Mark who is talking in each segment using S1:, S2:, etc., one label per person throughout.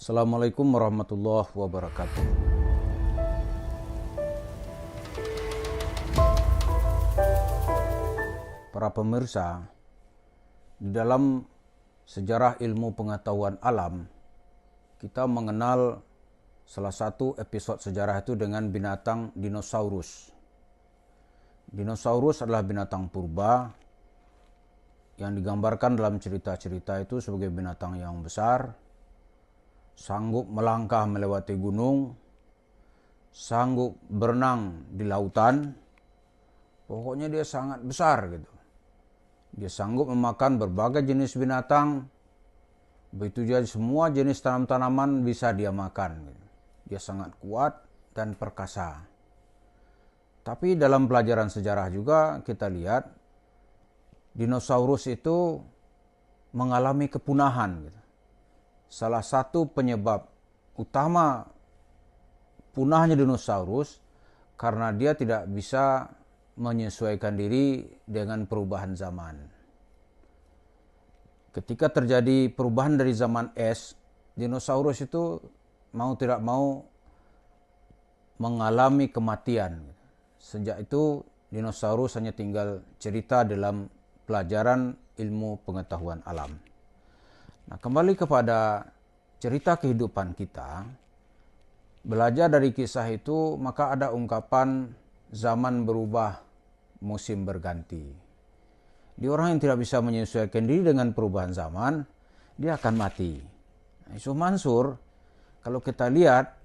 S1: Assalamualaikum warahmatullahi wabarakatuh. Para pemirsa, di dalam sejarah ilmu pengetahuan alam, kita mengenal salah satu episode sejarah itu dengan binatang dinosaurus. Dinosaurus adalah binatang purba yang digambarkan dalam cerita-cerita itu sebagai binatang yang besar, sanggup melangkah melewati gunung, sanggup berenang di lautan. Pokoknya dia sangat besar gitu. Dia sanggup memakan berbagai jenis binatang. Begitu juga semua jenis tanaman bisa dia makan gitu. Dia sangat kuat dan perkasa. Tapi dalam pelajaran sejarah juga kita lihat dinosaurus itu mengalami kepunahan gitu. Salah satu penyebab utama punahnya dinosaurus karena dia tidak bisa menyesuaikan diri dengan perubahan zaman. Ketika terjadi perubahan dari zaman es, dinosaurus itu mau tidak mau mengalami kematian. Sejak itu dinosaurus hanya tinggal cerita dalam pelajaran ilmu pengetahuan alam. Nah, kembali kepada cerita kehidupan kita, belajar dari kisah itu, maka ada ungkapan zaman berubah, musim berganti. Di orang yang tidak bisa menyesuaikan diri dengan perubahan zaman, dia akan mati. Nah, Yusuf Mansur, kalau kita lihat,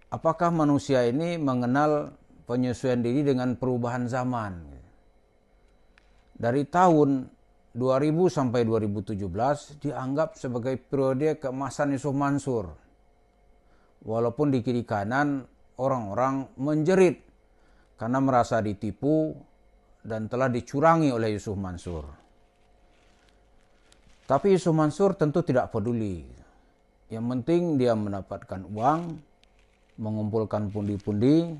S1: apakah manusia ini mengenal penyesuaian diri dengan perubahan zaman? Dari tahun 2000 sampai 2017 dianggap sebagai periode keemasan Yusuf Mansur. Walaupun di kiri kanan orang-orang menjerit karena merasa ditipu dan telah dicurangi oleh Yusuf Mansur. Tapi Yusuf Mansur tentu tidak peduli. Yang penting dia mendapatkan uang, mengumpulkan pundi-pundi,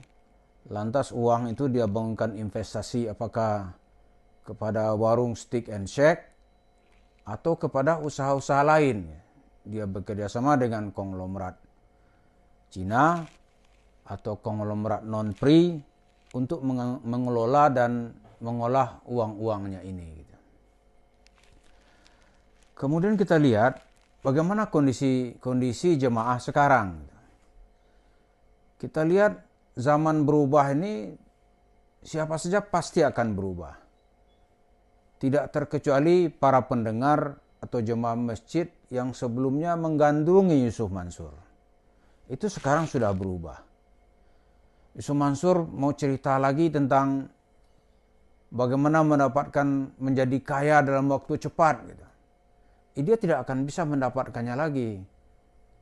S1: lantas uang itu dia bangunkan investasi apakah kepada warung steak and shake atau kepada usaha-usaha lain. Dia bekerja sama dengan konglomerat Cina atau konglomerat non-pri untuk mengelola dan mengolah uang-uangnya ini. Kemudian kita lihat bagaimana kondisi jemaah sekarang. Kita lihat zaman berubah ini, siapa saja pasti akan berubah. Tidak terkecuali para pendengar atau jemaah masjid yang sebelumnya menggandrungi Yusuf Mansur. Itu sekarang sudah berubah. Yusuf Mansur mau cerita lagi tentang bagaimana mendapatkan menjadi kaya dalam waktu cepat. Gitu. Dia tidak akan bisa mendapatkannya lagi.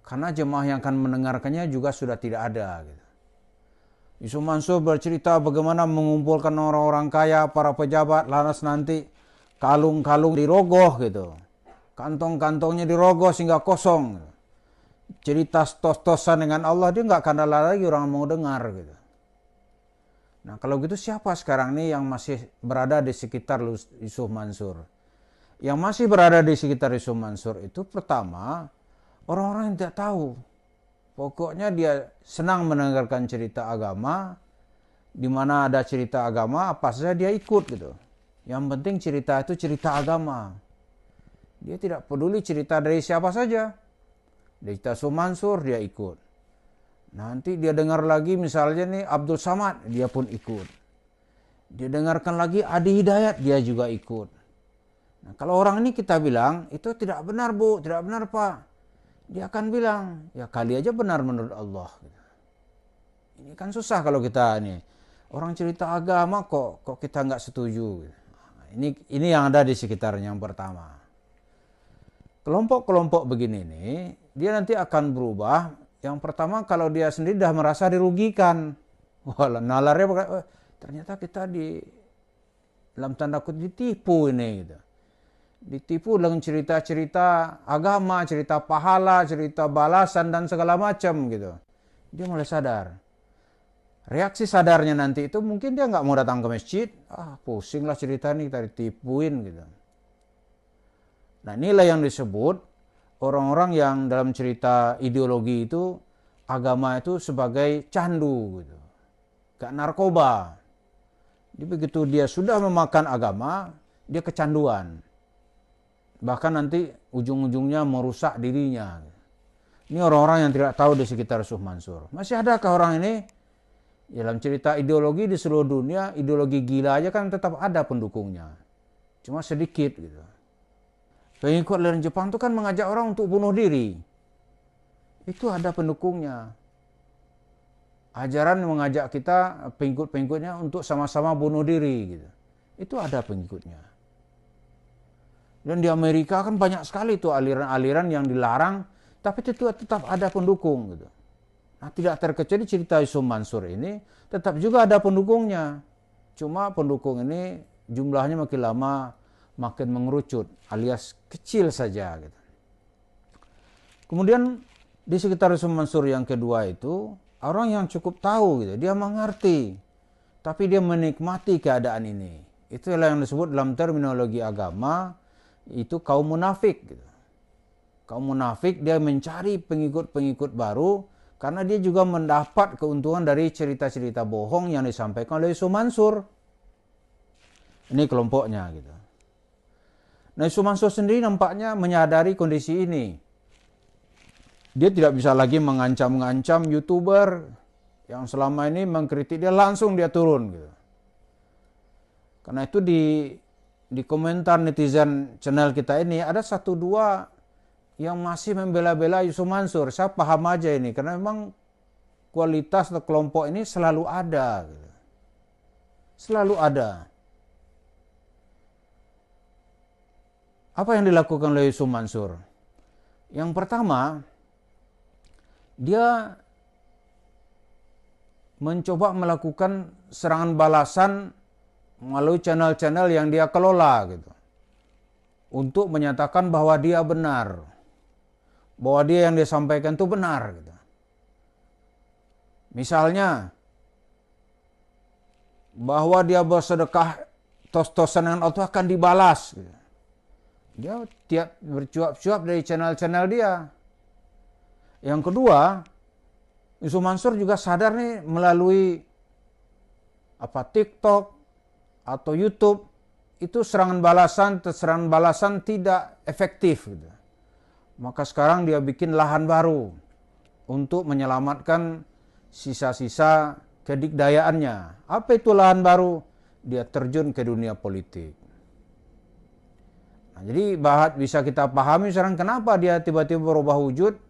S1: Karena jemaah yang akan mendengarkannya juga sudah tidak ada. Gitu. Yusuf Mansur bercerita bagaimana mengumpulkan orang-orang kaya, para pejabat, lantas nanti kalung-kalung dirogoh gitu. Kantong-kantongnya dirogoh sehingga kosong. Cerita tos-tosan dengan Allah, dia nggak akan ada lagi orang mau dengar gitu. Nah kalau gitu siapa sekarang nih yang masih berada di sekitar Yusuf Mansur? Yang masih berada di sekitar Yusuf Mansur itu pertama, orang-orang yang tidak tahu. Pokoknya dia senang mendengarkan cerita agama, di mana ada cerita agama, apa saja dia ikut gitu. Yang penting cerita itu cerita agama. Dia tidak peduli cerita dari siapa saja. Dari Yusuf Mansur dia ikut. Nanti dia dengar lagi misalnya nih Abdul Samad, dia pun ikut. Dia dengarkan lagi Adi Hidayat, dia juga ikut. Nah, kalau orang ini kita bilang, itu tidak benar Bu, tidak benar Pak. Dia akan bilang, ya kali aja benar menurut Allah. Ini kan susah kalau kita ini. Orang cerita agama kok kita nggak setuju. Ini yang ada di sekitarnya yang pertama. Kelompok-kelompok begini nih, dia nanti akan berubah. Yang pertama kalau dia sendiri dah merasa dirugikan. Wah, nalarnya ternyata kita dalam tanda kutip ditipu ini gitu. Ditipu dengan cerita-cerita agama, cerita pahala, cerita balasan dan segala macam gitu. Dia mulai sadar. Reaksi sadarnya nanti itu mungkin dia nggak mau datang ke masjid. Pusing lah cerita nih, kita ditipuin gitu. Nah inilah yang disebut orang-orang yang dalam cerita ideologi itu agama itu sebagai candu gitu. Kayak narkoba. Jadi begitu dia sudah memakan agama, dia kecanduan. Bahkan nanti ujung-ujungnya merusak dirinya. Ini orang-orang yang tidak tahu di sekitar Yusuf Mansur. Masih adakah orang ini? Dalam cerita ideologi di seluruh dunia, ideologi gila aja kan tetap ada pendukungnya. Cuma sedikit gitu. Pengikut aliran Jepang itu kan mengajak orang untuk bunuh diri. Itu ada pendukungnya. Ajaran mengajak kita, pengikut-pengikutnya untuk sama-sama bunuh diri. Gitu. Itu ada pengikutnya. Dan di Amerika kan banyak sekali tuh aliran-aliran yang dilarang, tapi itu tetap ada pendukung. Gitu. Nah, tidak terkecuali cerita Yusuf Mansur ini, tetap juga ada pendukungnya. Cuma pendukung ini jumlahnya makin lama makin mengerucut, alias kecil saja. Gitu. Kemudian di sekitar Yusuf Mansur yang kedua itu, orang yang cukup tahu, gitu, dia mengerti, tapi dia menikmati keadaan ini. Itulah yang disebut dalam terminologi agama, itu kaum munafik. Gitu. Kaum munafik dia mencari pengikut-pengikut baru, karena dia juga mendapat keuntungan dari cerita-cerita bohong yang disampaikan oleh Yusuf Mansur. Ini kelompoknya. Gitu. Nah, Yusuf Mansur sendiri nampaknya menyadari kondisi ini. Dia tidak bisa lagi mengancam-ngancam YouTuber yang selama ini mengkritik dia, langsung dia turun. Gitu. Karena itu di komentar netizen channel kita ini ada 1-2 yang masih membela-bela Yusuf Mansur. Saya paham aja ini, karena memang kualitas atau kelompok ini selalu ada. Gitu. Selalu ada. Apa yang dilakukan oleh Yusuf Mansur? Yang pertama, dia mencoba melakukan serangan balasan melalui channel-channel yang dia kelola gitu. Untuk menyatakan bahwa dia benar. Bahwa dia yang dia sampaikan itu benar gitu. Misalnya bahwa dia bersedekah tos-tosan dengan Allah akan dibalas gitu. Dia tiap bercuap-cuap dari channel-channel dia. Yang kedua, Yusuf Mansur juga sadar nih melalui TikTok atau YouTube itu serangan balasan tidak efektif gitu. Maka sekarang dia bikin lahan baru untuk menyelamatkan sisa-sisa kedikdayaannya. Apa itu lahan baru? Dia terjun ke dunia politik. Nah, jadi bisa kita pahami sekarang kenapa dia tiba-tiba berubah wujud.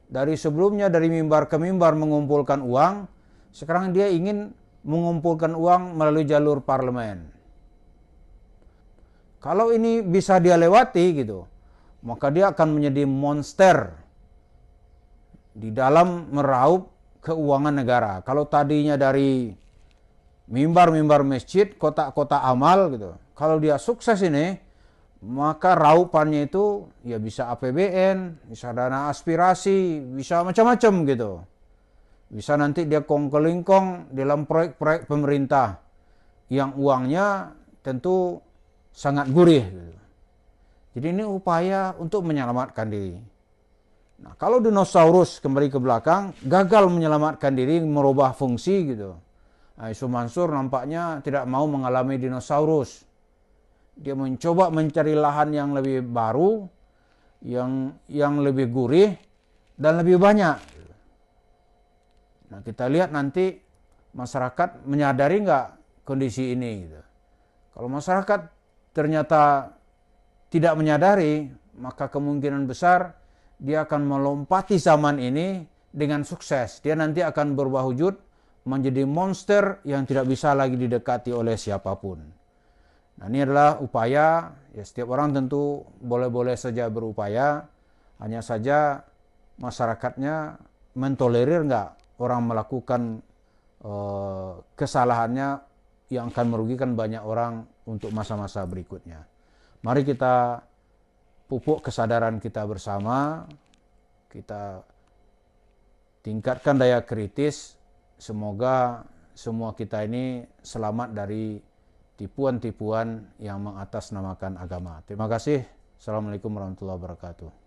S1: Dari sebelumnya dari mimbar ke mimbar mengumpulkan uang, sekarang dia ingin mengumpulkan uang melalui jalur parlemen. Kalau ini bisa dia lewati gitu, maka dia akan menjadi monster di dalam meraup keuangan negara. Kalau tadinya dari mimbar-mimbar masjid, kotak-kotak amal gitu. Kalau dia sukses ini, maka raupannya itu ya bisa APBN, bisa dana aspirasi, bisa macam-macam gitu. Bisa nanti dia kongkelingkong dalam proyek-proyek pemerintah yang uangnya tentu sangat gurih. Gitu. Jadi ini upaya untuk menyelamatkan diri. Nah, kalau dinosaurus kembali ke belakang, gagal menyelamatkan diri, merubah fungsi gitu. Nah, Yusuf Mansur nampaknya tidak mau mengalami dinosaurus. Dia mencoba mencari lahan yang lebih baru, yang lebih gurih, dan lebih banyak. Nah, kita lihat nanti masyarakat menyadari nggak kondisi ini. Gitu. Kalau masyarakat ternyata tidak menyadari, maka kemungkinan besar dia akan melompati zaman ini dengan sukses. Dia nanti akan berubah wujud menjadi monster yang tidak bisa lagi didekati oleh siapapun. Nah, ini adalah upaya, ya setiap orang tentu boleh-boleh saja berupaya, hanya saja masyarakatnya mentolerir nggak orang melakukan kesalahannya yang akan merugikan banyak orang untuk masa-masa berikutnya. Mari kita pupuk kesadaran kita bersama, kita tingkatkan daya kritis, semoga semua kita ini selamat dari tipuan-tipuan yang mengatasnamakan agama. Terima kasih. Assalamualaikum warahmatullahi wabarakatuh.